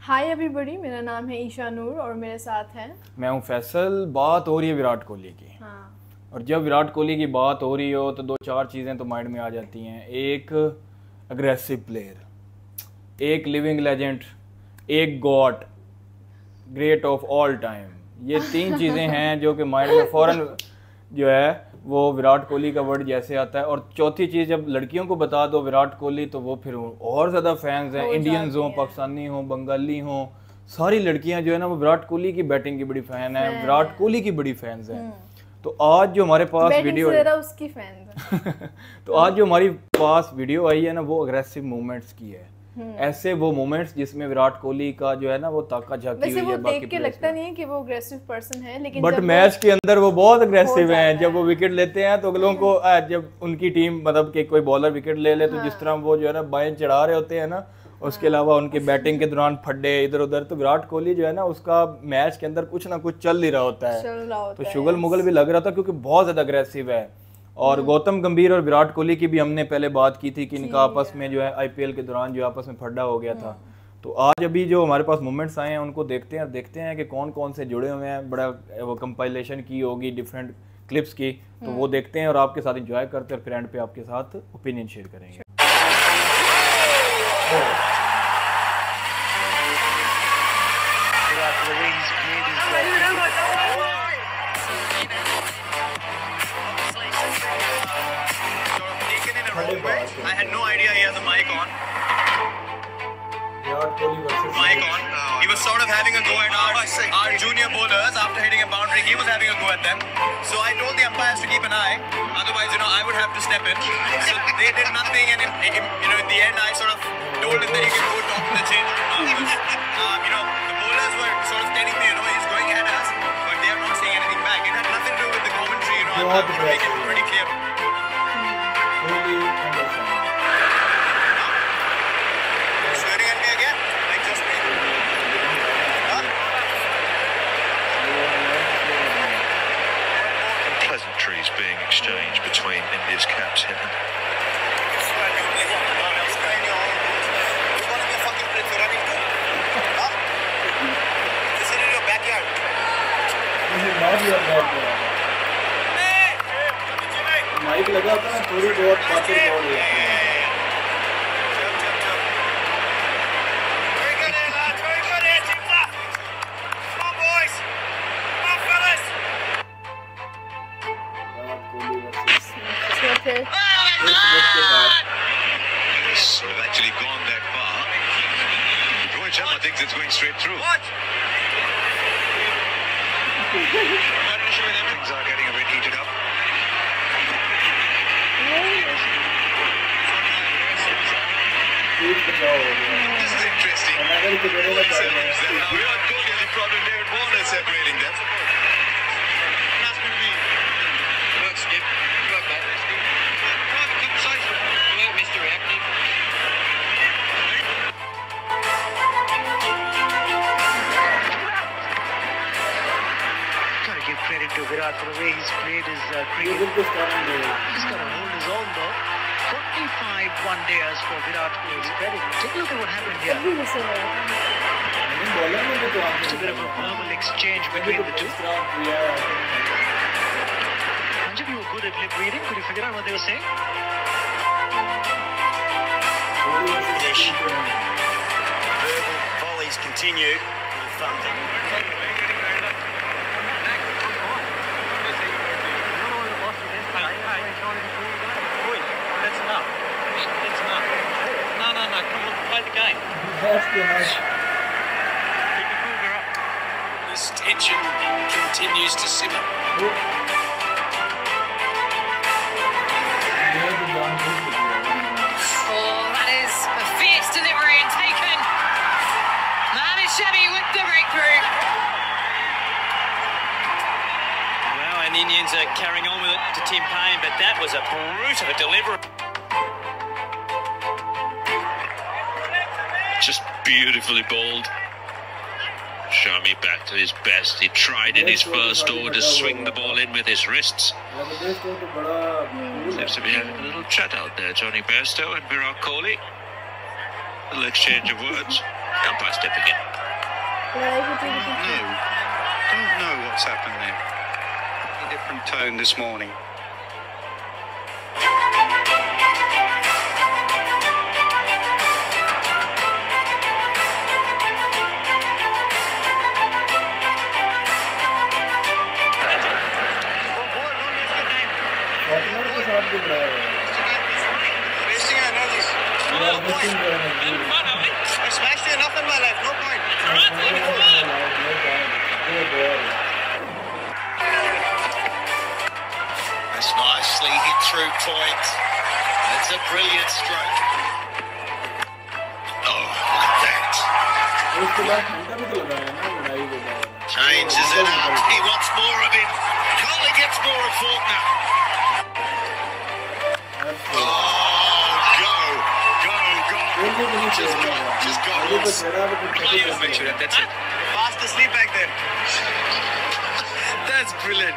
Hi everybody, मेरा नाम है ईशा नूर और मेरे साथ हैं मैं हूं फैसल। बात हो रही है विराट कोहली की। हाँ। और जब विराट कोहली की बात हो रही हो तो दो चार चीज़ें तो माइंड में आ जाती हैं। एक अग्रेसिव प्लेयर, एक लिविंग लेजेंड, एक God, great of all time. ये तीन चीज़ें हैं जो कि माइंड में फ़ौरन जो है वो विराट कोहली का वर्ड जैसे आता है। और चौथी चीज़, जब लड़कियों को बता दो विराट कोहली तो वो फिर और ज़्यादा फैंस हैं। इंडियंस हों, पाकिस्तानी हों, बंगाली हों, सारी लड़कियां जो है ना वो विराट कोहली की बैटिंग की बड़ी फ़ैन है, विराट कोहली की बड़ी फैंस हैं। तो आज जो हमारे पास वीडियो उसकी फैन तो आज जो हमारी पास वीडियो आई है ना वो अग्रेसिव मूवमेंट्स की है। ऐसे वो मोमेंट्स जिसमें विराट कोहली का जो है ना वो ताकत झांकी हुई है। बाकी देख के लगता नहीं है कि वो अग्रेसिव पर्सन है, लेकिन बट मैच के अंदर वो बहुत अग्रेसिव हैं। जब वो विकेट लेते हैं तो अगलों को जब उनकी टीम मतलब कि कोई बॉलर विकेट ले ले तो जिस तरह वो जो है ना बाएं चढ़ा रहे होते हैं ना, उसके अलावा उनके बैटिंग के दौरान फड्डे इधर उधर, तो विराट कोहली जो है ना उसका मैच के अंदर कुछ ना कुछ चल ही रहा होता है। तो शुगल मुगल भी लग रहा था क्योंकि बहुत ज्यादा अग्रेसिव है। और गौतम गंभीर और विराट कोहली की भी हमने पहले बात की थी कि इनका आपस में जो है आईपीएल के दौरान जो आपस में फड्डा हो गया था। तो आज अभी जो हमारे पास मोमेंट्स आए हैं उनको देखते हैं कि कौन कौन से जुड़े हुए हैं। बड़ा वो कंपाइलेशन की होगी डिफरेंट क्लिप्स की, तो वो देखते हैं और आपके साथ एंजॉय करते हैं और फिर एंड पे आपके साथ ओपिनियन शेयर करेंगे। I had no idea he has a mic on. He was sort of having a go at our junior bowlers after hitting a boundary. He was having a go at them. So I told the umpires to keep an eye. Otherwise, I would have to step in. So they did nothing, and in the end, I sort of told him that he can go talk in the change room now. The bowlers were sort of telling me, he's going ahead us, but they are not saying anything back. It had nothing to do with the commentary. I'm going to make it pretty clear. Swearing at me again? Like just me? Pleasantries being exchanged between India's captain. Mic लगा था, थोड़ी बहुत बातें हो रही है। They've actually gone that far. Rohit Sharma thinks it's going straight through. Things are getting a bit heated up. This is interesting. Virat Kohli has a problem. David Warner separating them. Credit to Virat for the way he's played his cricket. He's got to hold his own though. 45 one-dayers for Virat Kohli's credit. Take a look at what happened here. Just a bit of a verbal exchange between the two. Anjali, you were good at lip reading. Could you figure out what they were saying? Verbal volleys continue. This tension continues to simmer. That is a fierce delivery and taken. Mohamed Shami with the breakthrough. Well, and the Indians are carrying on with it to Tim Payne, but that was a brute of a delivery. Just beautifully bowled. Shami back to his best. He tried in his first over to swing the ball in with his wrists. Seems to be having a little chat out there, Johnny Bairstow and Virat Kohli. A little exchange of words. Umpire stepping in. लड़ाई की चीज No, don't know what's happened there. A different tone this morning. I smashed it enough in my life, no point. That's nicely hit through point. That's a brilliant stroke. Oh, look at that. Changes it up. He wants more of him. Coley gets more of Faulkner. Just go. Make sure that's it. Fast asleep back there. That's brilliant.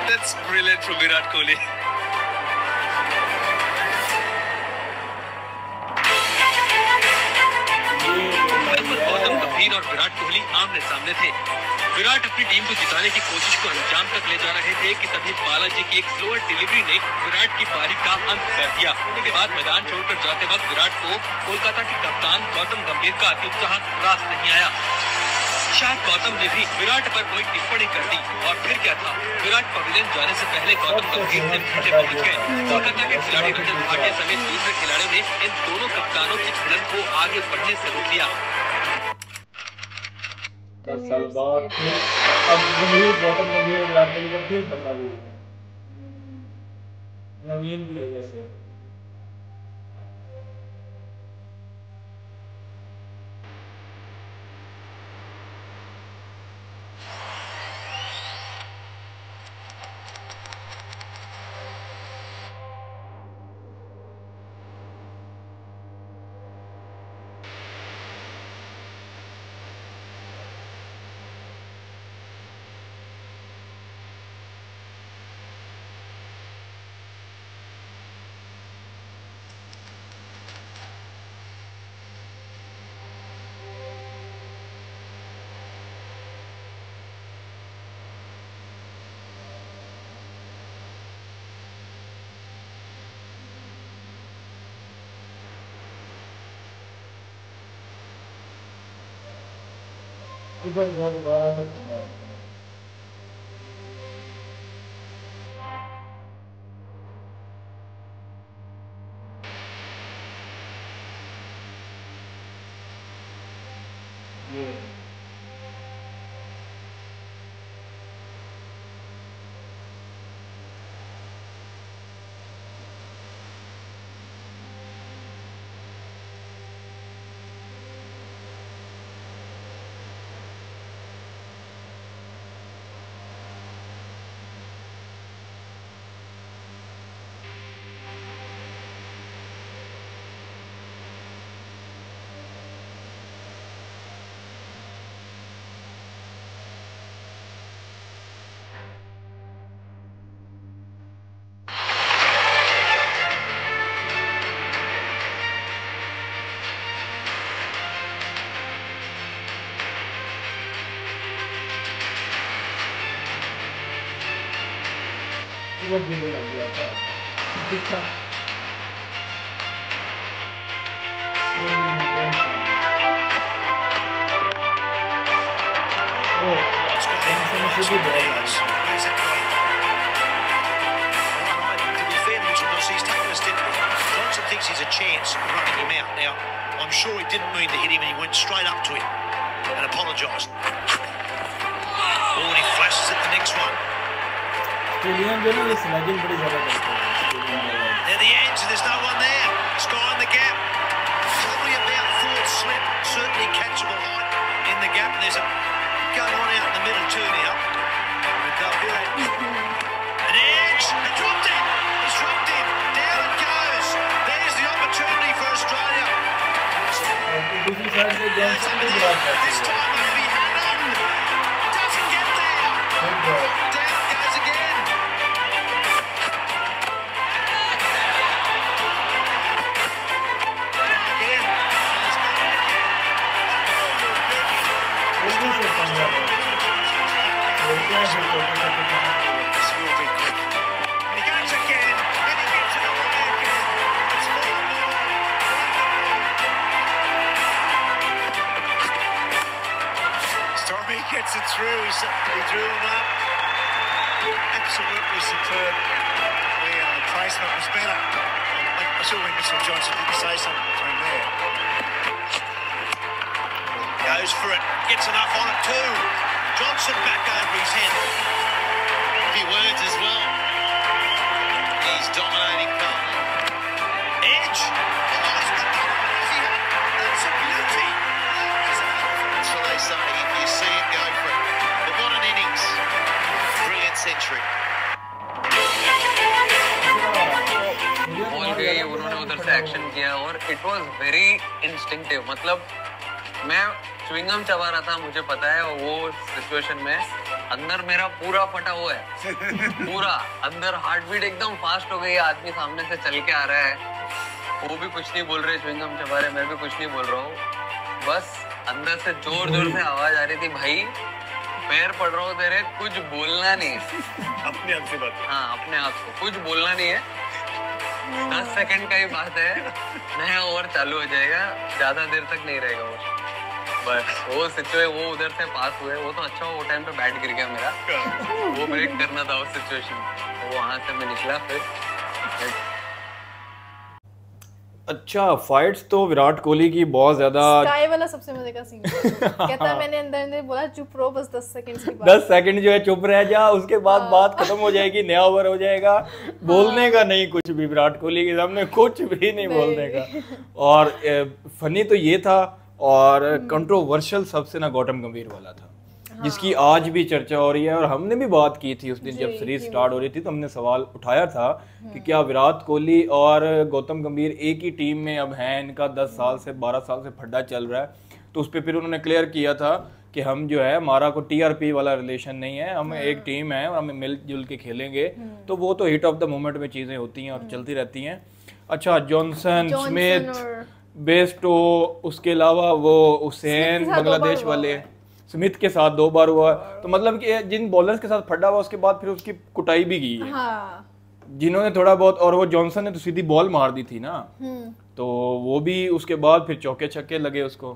That's brilliant from Virat Kohli. Gautam गंभीर और विराट कोहली आमने सामने थे। विराट अपनी team को जिताने की कोशिश को अंजाम तक ले जा रहे थे कि तभी बालाजी की एक स्लोअर डिलीवरी ने विराट की पारी का अंत कर दिया। उसके बाद मैदान छोड़कर जाते वक्त विराट को कोलकाता के कप्तान गौतम गंभीर का अत्युत्साह रास नहीं आया। शायद गौतम ने भी विराट पर कोई टिप्पणी कर दी और फिर क्या था, विराट पवेलियन जाने से पहले गौतम गंभीर से पीछे पहुंच गए। कोलकाता के खिलाड़ी रजत भाटिया समेत दूसरे खिलाड़ियों ने इन दोनों कप्तानों की भिड़ंत को आगे बढ़ने से रोक लिया। 10 साल बाद अब गंभीर गौतम गंभीर विराट कोहली को फिर बदला भी नवीन भी है जैसे इधर बहुत बड़ा है ये बहुत दिन लग गया था ठीक था Thinks he's a chance of running him out. Now, I'm sure he didn't mean to hit him and he went straight up to him and apologised. Oh, and he flashes at the next one. Stadium जो ना ये sledging बड़ी ज़्यादा करते हैं Near the edge, there's no one there. Sky in the gap. Probably about fourth slip. Certainly catchable height in the gap. And there's a going on out in the middle too now. An edge. He dropped it. He's dropped it. Down it goes. There's the opportunity for Australia. दूसरी side से Johnson भी बात करते हैं This time maybe Hannon doesn't get there. Down goes again. Again. This will be quick. He goes again, and he gets it away again. It's 4-0. Stormy gets it through. He drew him up. Absolutely superb. The placement was better. I'm sure Mitchell Johnson didn't say something between there. Goes for it. Gets enough on it too. Johnson back over his head. A few words as well. He's dominating Carlton. Edge. Oh, it's got that's a beauty. That's what they say. If you see it, go for it. But what an innings. Brilliant century. Ball गई, उन्होंने उधर से action किया और it was very instinctive. मतलब मैं chewing gum चबा रहा था, मुझे पता है वो सिचुएशन में अंदर मेरा पूरा फटा हुआ है. पूरा अंदर हार्ट बीट एकदम फास्ट हो गई. आदमी सामने से चल के आ रहा है, वो भी कुछ नहीं बोल रहे, च्युइंगम चबा रहे, मैं भी कुछ नहीं बोल रहा हूँ. बस अंदर से जोर जोर से आवाज आ रही थी, भाई पैर पड़ रहा हो तेरे, कुछ बोलना नहीं. अपने आप से बात. हाँ, अपने आप को कुछ बोलना नहीं है. 10 सेकंड का ही बात है, नया ओवर चालू हो जाएगा, ज्यादा देर तक नहीं रहेगा वो. बस वो सिचुएशन, वो उधर से पास हुए, वो तो अच्छा वो टाइम पे बैट गिर गया मेरा, वो ब्रेक करना था उस सिचुएशन. वो वहां से मैं निकला फिर. अच्छा, फाइट्स तो विराट कोहली की बहुत ज्यादा. स्काई वाला सबसे मजे का सीन कहता है, मैंने अंदर अंदर बोला चुप रहो बस 10 सेकंड की बात. 10 सेकंड जो है चुप रह जा, उसके बाद बात खत्म हो जाएगी, नया ओवर हो जाएगा. बोलने का नहीं कुछ भी, विराट कोहली के सामने कुछ भी नहीं बोलने का. और फनी तो ये था, और कंट्रोवर्शियल सबसे ना गौतम गंभीर वाला था, जिसकी आज भी चर्चा हो रही है. और हमने भी बात की थी उस दिन जब सीरीज स्टार्ट हो रही थी, तो हमने सवाल उठाया था कि क्या विराट कोहली और गौतम गंभीर एक ही टीम में अब हैं. इनका 10 साल से 12 साल से फड्डा चल रहा है. तो उस पर फिर उन्होंने क्लियर किया था कि हम जो है, हमारा को TRP वाला रिलेशन नहीं है, हम एक टीम है, हम मिलजुल के खेलेंगे. तो वो तो हिट ऑफ द मोमेंट में चीज़ें होती हैं और चलती रहती हैं. अच्छा, जॉनसन, स्मिथ, बेस्टो, उसके अलावा वो हुसैन बांग्लादेश वाले, स्मिथ के साथ 2 बार हुआ. तो मतलब कि जिन बॉलर्स के साथ फड्डा हुआ, उसके बाद फिर उसकी कुटाई भी की है. हाँ. जिन्होंने थोड़ा बहुत, और वो जॉनसन ने तो सीधी बॉल मार दी थी ना, तो वो भी उसके बाद फिर चौके छक्के लगे उसको.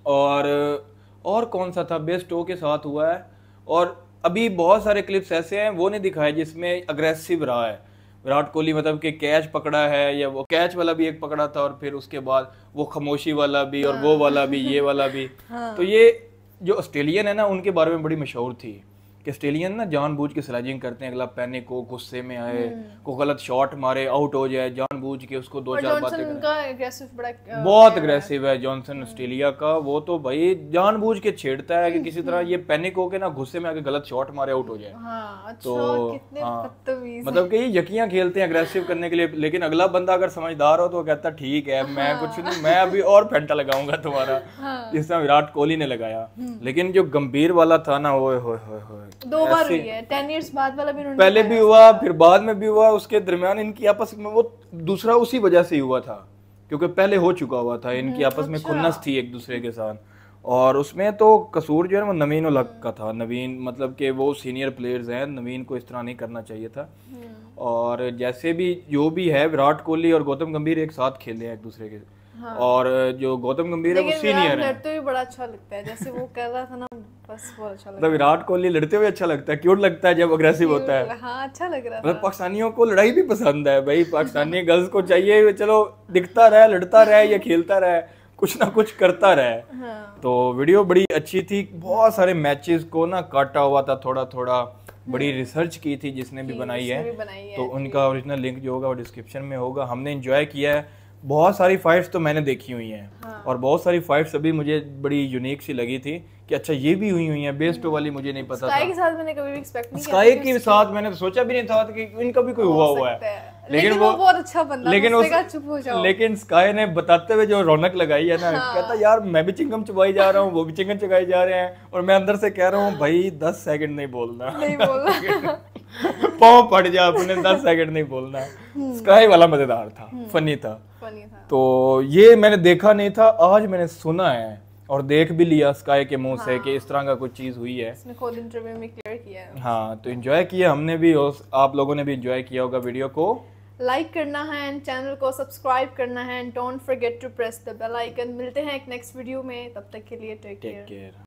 और कौन सा था, बेस्टो के साथ हुआ है. और अभी बहुत सारे क्लिप्स ऐसे हैं वो नहीं दिखाए जिसमें अग्रेसिव रहा है विराट कोहली. मतलब कि कैच पकड़ा है, या वो कैच वाला भी एक पकड़ा था, और फिर उसके बाद वो खामोशी वाला भी, और वो वाला भी, ये वाला भी. तो ये जो ऑस्ट्रेलियन है ना, उनके बारे में बड़ी मशहूर थी कि ऑस्ट्रेलियन ना जानबूझ के स्लैजिंग करते हैं, अगला पैनिक को, गुस्से में आए, को गलत शॉट मारे, आउट हो जाए, जानबूझ के उसको 2-4 बातें करें. बहुत अग्रेसिव है जॉनसन ऑस्ट्रेलिया का. वो तो भाई जानबूझ के छेड़ता है कि किसी तरह ये पैनिक होके ना गुस्से में आके गलत शॉट मारे, आउट हो जाए. तो मतलब कि ये यकियां खेलते हैं अग्रेसिव करने के लिए. लेकिन अगला बंदा अगर समझदार हो तो कहता ठीक है, मैं कुछ नहीं, मैं अभी और फेंटा लगाऊंगा तुम्हारा, जिस तरह विराट कोहली ने लगाया. लेकिन जो गंभीर वाला था ना, वो 2 बार हुई है. 10 इयर्स बाद वाला भी उन्होंने पहले भी हुआ, फिर बाद में भी हुआ. उसके दरमियान इनकी आपस में वो दूसरा उसी वजह से हुआ था, क्योंकि पहले हो चुका हुआ था. इनकी आपस में खुन्नस थी एक दूसरे के साथ. और उसमें तो कसूर जो है वो नवीन उल हक का था. नवीन मतलब कि वो सीनियर प्लेयर्स हैं, नवीन को इस तरह नहीं करना चाहिए था. और जैसे भी जो भी है, विराट कोहली और गौतम गंभीर एक साथ खेले हैं एक दूसरे के. और जो गौतम गंभीर है वो सीनियर है. लड़ते हुए बड़ा अच्छा लगता है, जैसे वो कर रहा था ना, बस बहुत अच्छा लगता है. विराट कोहली लड़ते हुए अच्छा लगता है, क्यूट लगता है जब अग्रेसिव होता है. हाँ, अच्छा लग रहा था. मतलब पाकिस्तानियों को लड़ाई भी पसंद है भाई. पाकिस्तानी गर्ल्स को चाहिए चलो दिखता रहे, लड़ता रहे, या खेलता रहे, कुछ ना कुछ करता रहे. तो वीडियो बड़ी अच्छी थी. बहुत सारे मैचेस को ना काटा हुआ था थोड़ा थोड़ा. बड़ी रिसर्च की थी जिसने भी बनाई है. तो उनका ओरिजिनल लिंक जो होगा वो डिस्क्रिप्शन में होगा. हमने एंजॉय किया है. बहुत सारी फाइट्स तो मैंने देखी हुई हैं. और बहुत सारी फाइट्स अभी मुझे बड़ी यूनिक सी लगी थी कि अच्छा ये भी हुई है. बेस्टो वाली मुझे नहीं पता था. स्काई के साथ मैंने कभी भी एक्सपेक्ट नहीं किया. स्काई के साथ मैंने तो सोचा भी नहीं था कि इनका भी कोई हुआ है. लेकिन वो बहुत अच्छा बंदा, चुप हो जाओ. लेकिन स्काई ने बताते हुए जो रौनक लगाई है ना, कहता यार मैं भी चिंगम चबाई जा रहा हूँ, वो भी चिंगम चबाई जा रहे हैं, और मैं अंदर से कह रहा हूँ भाई 10 सेकंड नहीं बोलना. पाँव पड़ जा अपने, 10 सेकंड नहीं बोलना. स्काई वाला मजेदार था, फनी था. तो ये मैंने देखा नहीं था, आज मैंने सुना है. और देख भी लिया स्काई के मुंह से कि इस तरह का कुछ चीज़ हुई है। इसने खुद इंटरव्यू में क्लियर किया है। हाँ, तो एंजॉय किया हमने भी और आप लोगों ने भी एंजॉय किया होगा। वीडियो को लाइक करना है एंड चैनल को सब्सक्राइब करना है and don't forget to press the bell icon. मिलते हैं एक नेक्स्ट वीडियो में, तब तक के लिए टेक केयर।